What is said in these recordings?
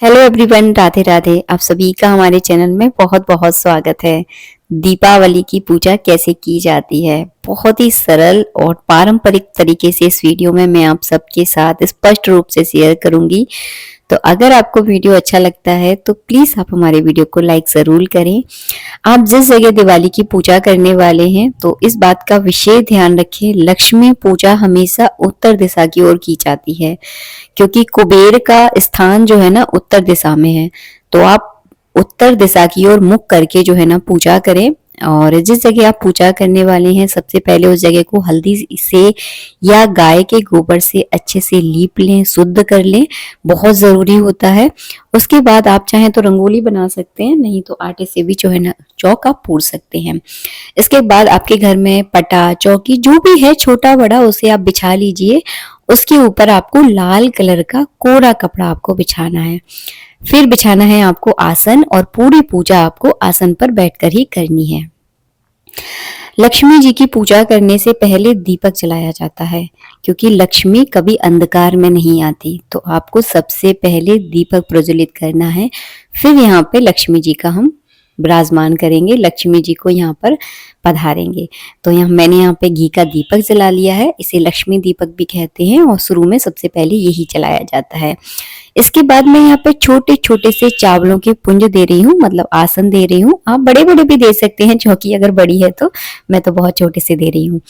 Hello everyone, Radhe Radhe. आप सभी का हमारे चैनल में बहुत बहुत स्वागत है। दीपावली की पूजा कैसे की जाती है, बहुत ही सरल और पारंपरिक तरीके से इस वीडियो में मैं आप सबके साथ स्पष्ट रूप से शेयर करूंगी। तो अगर आपको वीडियो अच्छा लगता है तो प्लीज आप हमारे वीडियो को लाइक जरूर करें। आप जिस जगह दिवाली की पूजा करने वाले हैं तो इस बात का विशेष ध्यान रखें, लक्ष्मी पूजा हमेशा उत्तर दिशा की ओर की जाती है, क्योंकि कुबेर का स्थान जो है ना उत्तर दिशा में है। तो आप उत्तर दिशा की ओर मुख करके जो है ना पूजा करें। और जिस जगह आप पूजा करने वाले हैं सबसे पहले उस जगह को हल्दी से या गाय के गोबर से अच्छे से लीप लें, शुद्ध कर लें, बहुत जरूरी होता है। उसके बाद आप चाहें तो रंगोली बना सकते हैं, नहीं तो आटे से भी जो है ना चौक आप पूर सकते हैं। इसके बाद आपके घर में पटा चौकी जो भी है छोटा बड़ा उसे आप बिछा लीजिए। उसके ऊपर आपको लाल कलर का कोरा कपड़ा आपको बिछाना है। फिर बिछाना है आपको आसन, और पूरी पूजा आपको आसन पर बैठकर ही करनी है। लक्ष्मी जी की पूजा करने से पहले दीपक जलाया जाता है, क्योंकि लक्ष्मी कभी अंधकार में नहीं आती। तो आपको सबसे पहले दीपक प्रज्वलित करना है, फिर यहाँ पे लक्ष्मी जी का हम विराजमान करेंगे, लक्ष्मी जी को यहाँ पर पधारेंगे। तो मैंने यहाँ पे घी का दीपक जला लिया है, इसे लक्ष्मी दीपक भी कहते हैं और शुरू में सबसे पहले यही जलाया जाता है। इसके बाद मैं यहाँ पे छोटे छोटे से चावलों के पुंज दे रही हूँ, मतलब आसन दे रही हूँ। आप बड़े बड़े भी दे सकते हैं, चौकी अगर बड़ी है तो। मैं तो बहुत छोटे से दे रही हूँ।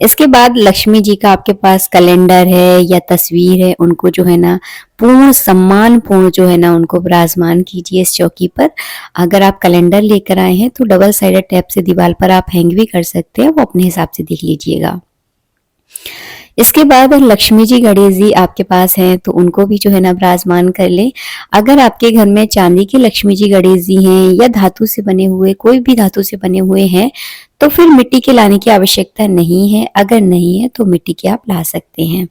इसके बाद लक्ष्मी जी का आपके पास कैलेंडर है या तस्वीर है, उनको जो है ना पूर्ण सम्मान पूर्ण जो है ना उनको विराजमान कीजिए इस चौकी पर। अगर आप कैलेंडर लेकर आए हैं तो डबल साइडेड टेप से दीवार पर आप हैंग भी कर सकते हैं, वो अपने हिसाब से देख लीजिएगा। इसके बाद लक्ष्मी जी गणेश जी आपके पास हैं तो उनको भी जो है ना विराजमान कर लें। अगर आपके घर में चांदी के लक्ष्मी जी गणेश जी हैं या धातु से बने हुए, कोई भी धातु से बने हुए हैं, तो फिर मिट्टी के लाने की आवश्यकता नहीं है। अगर नहीं है तो मिट्टी के आप ला सकते हैं।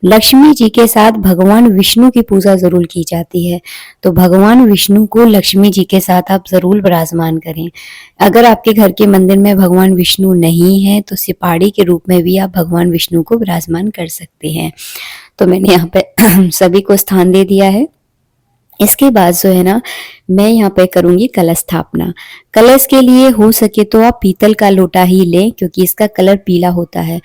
लक्ष्मी जी के साथ भगवान विष्णु की पूजा जरूर की जाती है, तो भगवान विष्णु को लक्ष्मी जी के साथ आप जरूर विराजमान करें। अगर आपके घर के मंदिर में भगवान विष्णु नहीं है तो सिपाड़ी के रूप में भी आप भगवान विष्णु को विराजमान कर सकते हैं। तो मैंने यहाँ पे सभी को स्थान दे दिया है। इसके बाद जो है ना मैं यहाँ पे करूंगी कलश स्थापना। कलश के लिए हो सके तो आप पीतल का लोटा ही लें, क्योंकि इसका कलर पीला होता है।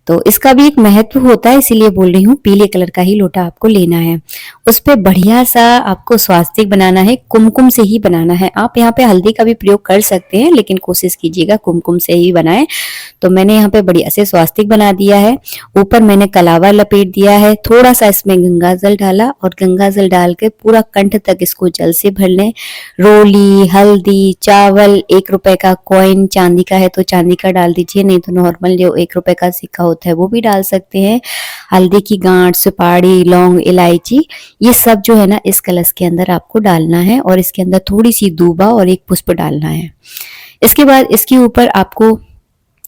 तो इसका भी एक महत्व होता है, इसीलिए बोल रही हूँ, पीले कलर का ही लोटा आपको लेना है। उस पे बढ़िया सा आपको स्वास्तिक बनाना है, कुमकुम से ही बनाना है। आप यहाँ पे हल्दी का भी प्रयोग कर सकते हैं, लेकिन कोशिश कीजिएगा कुमकुम से ही बनाएं। तो मैंने यहाँ पे बढ़िया से स्वास्तिक बना दिया है। ऊपर मैंने कलावा लपेट दिया है, थोड़ा सा इसमें गंगा जल डाला, और गंगा जल डाल के पूरा कंठ तक इसको जल से भर लें। रोली, हल्दी, चावल, 1 रुपए का कॉइन, चांदी का है तो चांदी का डाल दीजिए, नहीं तो नॉर्मल जो 1 रुपए का सिक्का होता है वो भी डाल सकते हैं। हल्दी की गांठ, सुपारी, लौंग, इलायची, ये सब जो है ना इस कलश के अंदर आपको डालना है, और इसके अंदर थोड़ी सी दूबा और एक पुष्प डालना है। इसके बाद इसके ऊपर आपको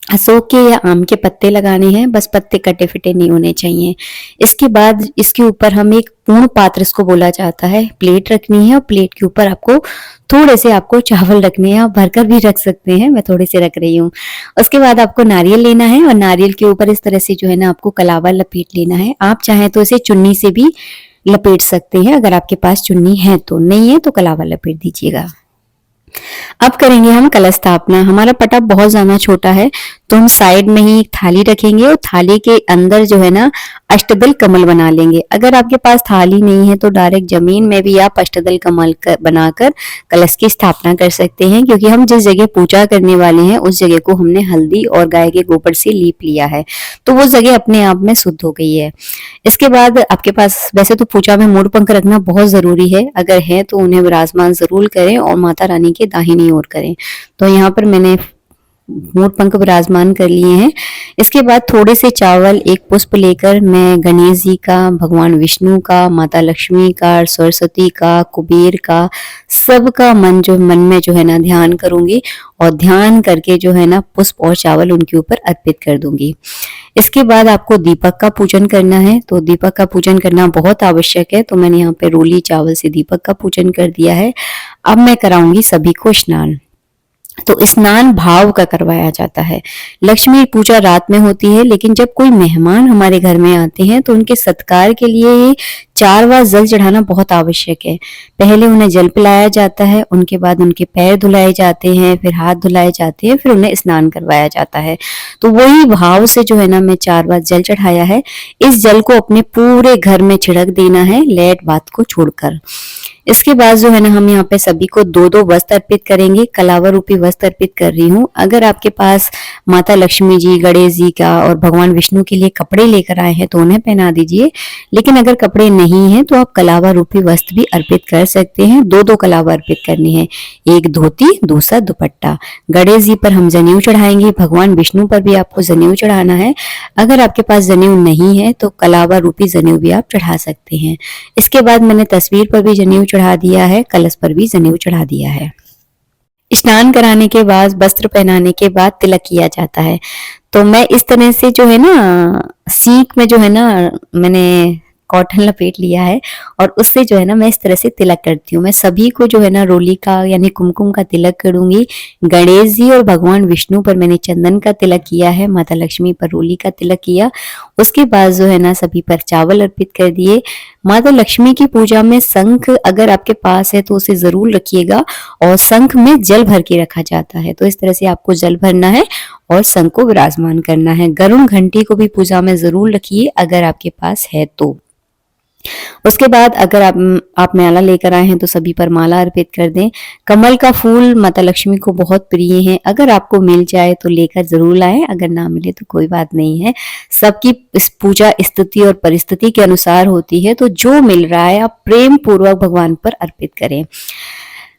अशोक के या आम के पत्ते लगाने हैं, बस पत्ते कटे फिटे नहीं होने चाहिए। इसके बाद इसके ऊपर हम एक पूर्ण पात्र, इसको बोला जाता है, प्लेट रखनी है, और प्लेट के ऊपर आपको थोड़े से आपको चावल रखने हैं। आप भरकर भी रख सकते हैं, मैं थोड़े से रख रही हूँ। उसके बाद आपको नारियल लेना है, और नारियल के ऊपर इस तरह से जो है ना आपको कलावा लपेट लेना है। आप चाहें तो इसे चुन्नी से भी लपेट सकते हैं, अगर आपके पास चुन्नी है तो, नहीं है तो कलावा लपेट दीजिएगा। अब करेंगे हम कलश स्थापना। हमारा पटा बहुत ज्यादा छोटा है, तो हम साइड में ही एक थाली रखेंगे, और थाली के अंदर जो है ना अष्टदल कमल बना लेंगे। अगर आपके पास थाली नहीं है तो डायरेक्ट जमीन में भी आप अष्टदल कमल बनाकर कलश की स्थापना कर सकते हैं, क्योंकि हम जिस जगह पूजा करने वाले हैं उस जगह को हमने हल्दी और गाय के गोबर से लीप लिया है, तो वो जगह अपने आप में शुद्ध हो गई है। इसके बाद आपके पास, वैसे तो पूजा में मोर पंख रखना बहुत जरूरी है, अगर है तो उन्हें विराजमान जरूर करें और माता रानी के दाहिनी ओर करें। तो यहाँ पर मैंने मोर पंख विराजमान कर लिए हैं। इसके बाद थोड़े से चावल, एक पुष्प लेकर मैं गणेश जी का, भगवान विष्णु का, माता लक्ष्मी का, सरस्वती का, कुबेर का, सबका मन में जो है ना ध्यान करूंगी, और ध्यान करके जो है ना पुष्प और चावल उनके ऊपर अर्पित कर दूंगी। इसके बाद आपको दीपक का पूजन करना है, तो दीपक का पूजन करना बहुत आवश्यक है। तो मैंने यहाँ पे रोली चावल से दीपक का पूजन कर दिया है। अब मैं कराऊंगी सभी को स्नान। तो स्नान भाव का करवाया जाता है। लक्ष्मी पूजा रात में होती है, लेकिन जब कोई मेहमान हमारे घर में आते हैं तो उनके सत्कार के लिए ही 4 बार जल चढ़ाना बहुत आवश्यक है। पहले उन्हें जल पिलाया जाता है, उनके बाद उनके पैर धुलाए जाते हैं, फिर हाथ धुलाए जाते हैं, फिर उन्हें स्नान करवाया जाता है। तो वही भाव से जो है ना मैं 4 बार जल चढ़ाया है। इस जल को अपने पूरे घर में छिड़क देना है, लैट बात को छोड़कर। इसके बाद जो है ना हम यहाँ पे सभी को 2-2 वस्त्र अर्पित करेंगे। कलावा रूपी वस्त्र अर्पित कर रही हूँ। अगर आपके पास माता लक्ष्मी जी, गणेश जी का और भगवान विष्णु के लिए कपड़े लेकर आए हैं तो उन्हें पहना दीजिए। लेकिन अगर कपड़े नहीं हैं तो आप कलावा रूपी वस्त्र भी अर्पित कर सकते हैं। 2-2 कलावा अर्पित करनी है, एक धोती, दूसरा दुपट्टा। गणेश जी पर हम जनेऊ चढ़ाएंगे, भगवान विष्णु पर भी आपको जनेऊ चढ़ाना है। अगर आपके पास जनेऊ नहीं है तो कलावा रूपी जनेऊ भी आप चढ़ा सकते हैं। इसके बाद मैंने तस्वीर पर भी जनेऊ चढ़ा दिया है, कलश पर भी जनेऊ चढ़ा दिया है। स्नान कराने के बाद, वस्त्र पहनाने के बाद तिलक किया जाता है। तो मैं इस तरह से जो है ना सीख में जो है ना मैंने कॉटन लपेट लिया है और उससे जो है ना मैं इस तरह से तिलक करती हूँ। मैं सभी को जो है ना रोली का यानी कुमकुम का तिलक करूंगी। गणेश जी और भगवान विष्णु पर मैंने चंदन का तिलक किया है, माता लक्ष्मी पर रोली का तिलक किया। उसके बाद जो है ना सभी पर चावल अर्पित कर दिए। माता लक्ष्मी की पूजा में शंख अगर आपके पास है तो उसे जरूर रखिएगा और शंख में जल भर के रखा जाता है। तो इस तरह से आपको जल भरना है और शंख को विराजमान करना है। गरुड़ घंटी को भी पूजा में जरूर रखिए अगर आपके पास है तो। उसके बाद अगर आप माला लेकर आए हैं तो सभी पर माला अर्पित कर दें। कमल का फूल माता लक्ष्मी को बहुत प्रिय है। अगर आपको मिल जाए तो लेकर जरूर लाएं, अगर ना मिले तो कोई बात नहीं है। सबकी इस पूजा स्थिति और परिस्थिति के अनुसार होती है, तो जो मिल रहा है आप प्रेम पूर्वक भगवान पर अर्पित करें।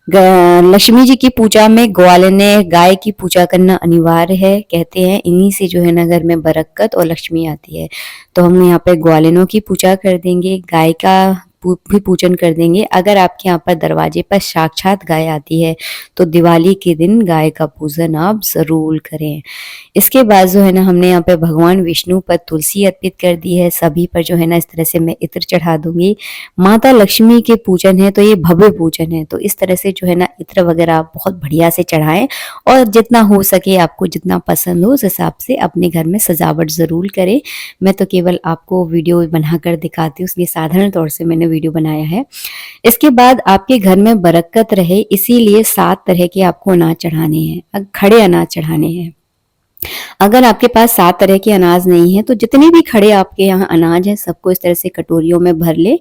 लक्ष्मी जी की पूजा में ग्वाले ने गाय की पूजा करना अनिवार्य है। कहते हैं इन्हीं से जो है ना घर में बरकत और लक्ष्मी आती है। तो हम यहाँ पे ग्वालिनों की पूजा कर देंगे, गाय का भी पूजन कर देंगे। अगर आपके यहाँ पर दरवाजे पर साक्षात गाय आती है तो दिवाली के दिन गाय का पूजन आप जरूर करें। इसके बाद जो है ना हमने यहाँ पे भगवान विष्णु पर तुलसी अर्पित कर दी है। सभी पर जो है ना इस तरह से मैं इत्र चढ़ा दूंगी। माता लक्ष्मी के पूजन है तो ये भव्य पूजन है, तो इस तरह से जो है ना इत्र वगैरह आप बहुत बढ़िया से चढ़ाएं और जितना हो सके आपको जितना पसंद हो उस हिसाब से अपने घर में सजावट जरूर करें। मैं तो केवल आपको वीडियो बनाकर दिखाती हूँ, इसलिए साधारण तौर से मैंने वीडियो बनाया है। इसके बाद आपके घर में बरकत रहे इसीलिए 7 तरह के आपको अनाज चढ़ाने हैं, खड़े अनाज चढ़ाने हैं। अगर आपके पास 7 तरह के अनाज नहीं है तो जितने भी खड़े आपके यहाँ अनाज है सबको इस तरह से कटोरियों में भर ले।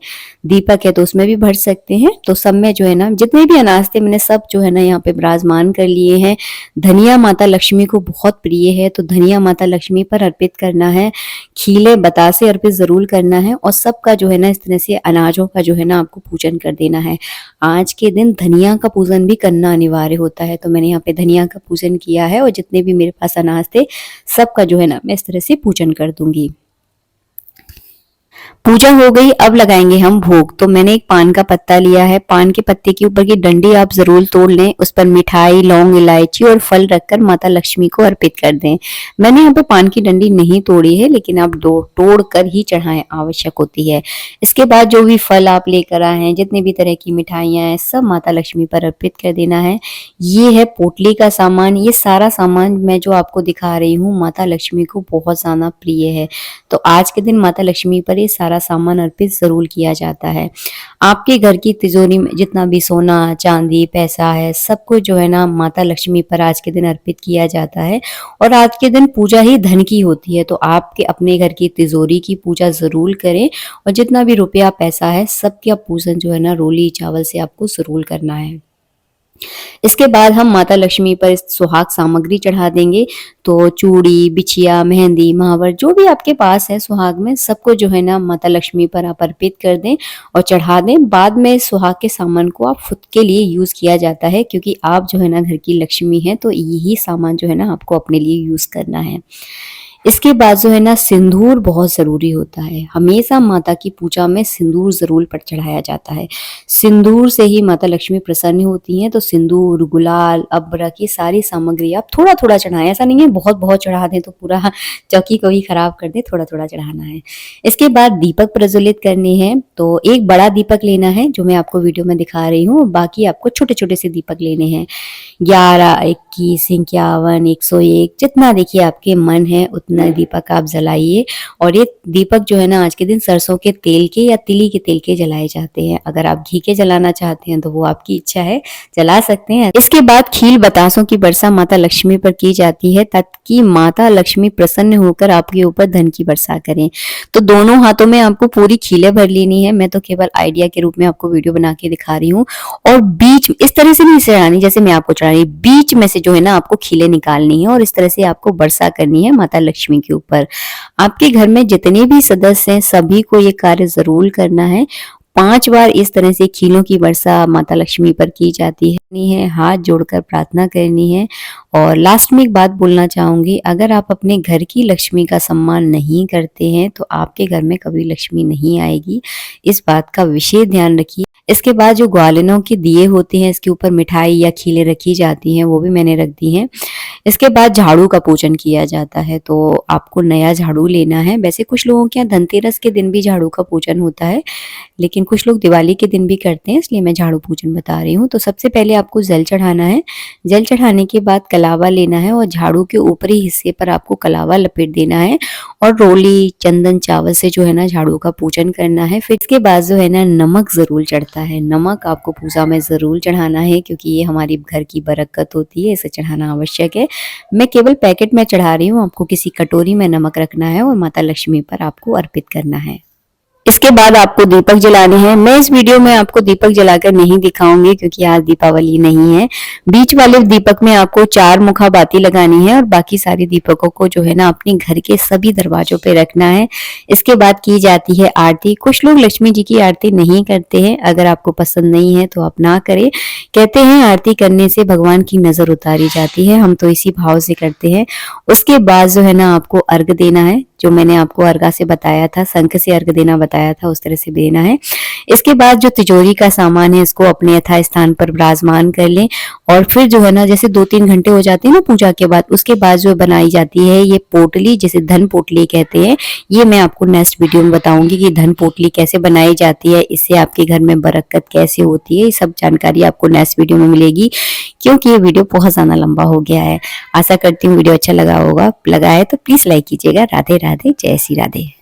दीपक है तो उसमें भी भर सकते हैं। तो सब में जो है ना जितने भी अनाज थे मैंने सब जो है ना यहाँ पे विराजमान कर लिए हैं। धनिया माता लक्ष्मी को बहुत प्रिय है तो धनिया माता लक्ष्मी पर अर्पित करना है। खीले बतासे अर्पित जरूर करना है और सबका जो है ना इस तरह से अनाजों का जो है ना आपको पूजन कर देना है। आज के दिन धनिया का पूजन भी करना अनिवार्य होता है, तो मैंने यहाँ पे धनिया का पूजन किया है और जितने भी मेरे पास अनाज थे सबका जो है ना मैं इस तरह से पूजन कर दूंगी। पूजा हो गई, अब लगाएंगे हम भोग। तो मैंने एक पान का पत्ता लिया है, पान के पत्ते के ऊपर की डंडी आप जरूर तोड़ लें, उस पर मिठाई, लौंग, इलायची और फल रखकर माता लक्ष्मी को अर्पित कर दें। मैंने यहाँ पे पान की डंडी नहीं तोड़ी है, लेकिन आप तोड़ कर ही चढ़ाएं, आवश्यक होती है। इसके बाद जो भी फल आप लेकर आए हैं, जितने भी तरह की मिठाइयां हैं, सब माता लक्ष्मी पर अर्पित कर देना है। ये है पोटली का सामान। ये सारा सामान मैं जो आपको दिखा रही हूँ माता लक्ष्मी को बहुत ज्यादा प्रिय है, तो आज के दिन माता लक्ष्मी पर ये सारा सामान अर्पित जरूर किया जाता है। आपके घर की तिजोरी में जितना भी सोना, चांदी, पैसा है, सबको जो है ना माता लक्ष्मी पर आज के दिन अर्पित किया जाता है। और आज के दिन पूजा ही धन की होती है, तो आपके अपने घर की तिजोरी की पूजा जरूर करें और जितना भी रुपया पैसा है सबका पूजन जो है ना रोली चावल से आपको जरूर करना है। इसके बाद हम माता लक्ष्मी पर सुहाग सामग्री चढ़ा देंगे। तो चूड़ी, बिछिया, मेहंदी, महावर जो भी आपके पास है सुहाग में, सबको जो है ना माता लक्ष्मी पर आप अर्पित कर दें और चढ़ा दें। बाद में सुहाग के सामान को आप खुद के लिए यूज किया जाता है, क्योंकि आप जो है ना घर की लक्ष्मी है, तो यही सामान जो है ना आपको अपने लिए यूज करना है। इसके बाद जो है ना सिंदूर बहुत ज़रूरी होता है। हमेशा माता की पूजा में सिंदूर ज़रूर पर चढ़ाया जाता है। सिंदूर से ही माता लक्ष्मी प्रसन्न होती हैं, तो सिंदूर, गुलाल, अबरक ये सारी सामग्री आप थोड़ा-थोड़ा चढ़ाएँ। ऐसा नहीं है बहुत-बहुत चढ़ा दें तो पूरा चौकी को ही खराब कर दें, थोड़ा-थोड़ा चढ़ाना है। इसके बाद दीपक प्रज्वलित करने हैं, तो एक बड़ा दीपक लेना है जो मैं आपको वीडियो में दिखा रही हूँ, बाकी आपको छोटे-छोटे से दीपक लेने हैं। 11, 21, 51, 101 जितना देखिए आपके मन है उतना दीपक आप जलाइए। और ये दीपक जो है ना आज के दिन सरसों के तेल के या तिली के तेल के जलाए जाते हैं। अगर आप घी के जलाना चाहते हैं तो वो आपकी इच्छा है, जला सकते हैं। इसके बाद खील बतासों की वर्षा माता लक्ष्मी पर की जाती है ताकि माता लक्ष्मी प्रसन्न होकर आपके ऊपर धन की वर्षा करें। तो दोनों हाथों में आपको पूरी खीलें भर लेनी है। मैं तो केवल आइडिया के रूप में आपको वीडियो बना के दिखा रही हूँ। और बीच इस तरह से नहीं चढ़ानी जैसे मैं आपको चढ़ा रही, बीच में से जो है ना आपको खीलें निकालनी है और इस तरह से आपको वर्षा करनी है माता लक्ष्मी के ऊपर। आपके घर में जितने भी सदस्य हैं सभी को ये कार्य जरूर करना है। 5 बार इस तरह से खीलों की वर्षा माता लक्ष्मी पर की जाती है, हाथ जोड़कर प्रार्थना करनी है। और लास्ट में एक बात बोलना चाहूंगी, अगर आप अपने घर की लक्ष्मी का सम्मान नहीं करते हैं तो आपके घर में कभी लक्ष्मी नहीं आएगी। इस बात का विशेष ध्यान रखिए। इसके बाद जो ग्वालिनों के दिए होते हैं इसके ऊपर मिठाई या खीलें रखी जाती हैं, वो भी मैंने रख दी हैं। इसके बाद झाड़ू का पूजन किया जाता है, तो आपको नया झाड़ू लेना है। वैसे कुछ लोगों के यहाँ धनतेरस के दिन भी झाड़ू का पूजन होता है, लेकिन कुछ लोग दिवाली के दिन भी करते हैं, इसलिए मैं झाड़ू पूजन बता रही हूँ। तो सबसे पहले आपको जल चढ़ाना है। जल चढ़ाने के बाद कलावा लेना है और झाड़ू के ऊपरी हिस्से पर आपको कलावा लपेट देना है और रोली, चंदन, चावल से जो है ना झाड़ू का पूजन करना है। फिर इसके बाद जो है ना नमक जरूर चढ़ता है। नमक आपको पूजा में जरूर चढ़ाना है क्योंकि ये हमारी घर की बरकत होती है, इसे चढ़ाना आवश्यक है। मैं केवल पैकेट में चढ़ा रही हूँ, आपको किसी कटोरी में नमक रखना है और माता लक्ष्मी पर आपको अर्पित करना है। इसके बाद आपको दीपक जलाने हैं। मैं इस वीडियो में आपको दीपक जलाकर नहीं दिखाऊंगी क्योंकि आज दीपावली नहीं है। बीच वाले दीपक में आपको 4 मुखा बाती लगानी है और बाकी सारे दीपकों को जो है ना अपने घर के सभी दरवाजों पे रखना है। इसके बाद की जाती है आरती। कुछ लोग लक्ष्मी जी की आरती नहीं करते हैं, अगर आपको पसंद नहीं है तो आप ना करें। कहते हैं आरती करने से भगवान की नजर उतारी जाती है, हम तो इसी भाव से करते हैं। उसके बाद जो है ना आपको अर्घ देना है, जो मैंने आपको अर्घा से बताया था, शंख से अर्घ देना बताया था, उस तरह से देना है। इसके बाद जो तिजोरी का सामान है इसको अपने यथा स्थान पर विराजमान कर लें और फिर जो है ना जैसे 2-3 घंटे हो जाते हैं ना पूजा के बाद, उसके बाद जो बनाई जाती है ये पोटली, जिसे धन पोटली कहते हैं। ये मैं आपको नेक्स्ट वीडियो में बताऊंगी कि धन पोटली कैसे बनाई जाती है, इससे आपके घर में बरकत कैसे होती है। ये सब जानकारी आपको नेक्स्ट वीडियो में मिलेगी क्योंकि ये वीडियो बहुत ज्यादा लंबा हो गया है। आशा करती हूँ वीडियो अच्छा लगा होगा। लगा है तो प्लीज लाइक कीजिएगा। राधे राधे, जय श्री राधे।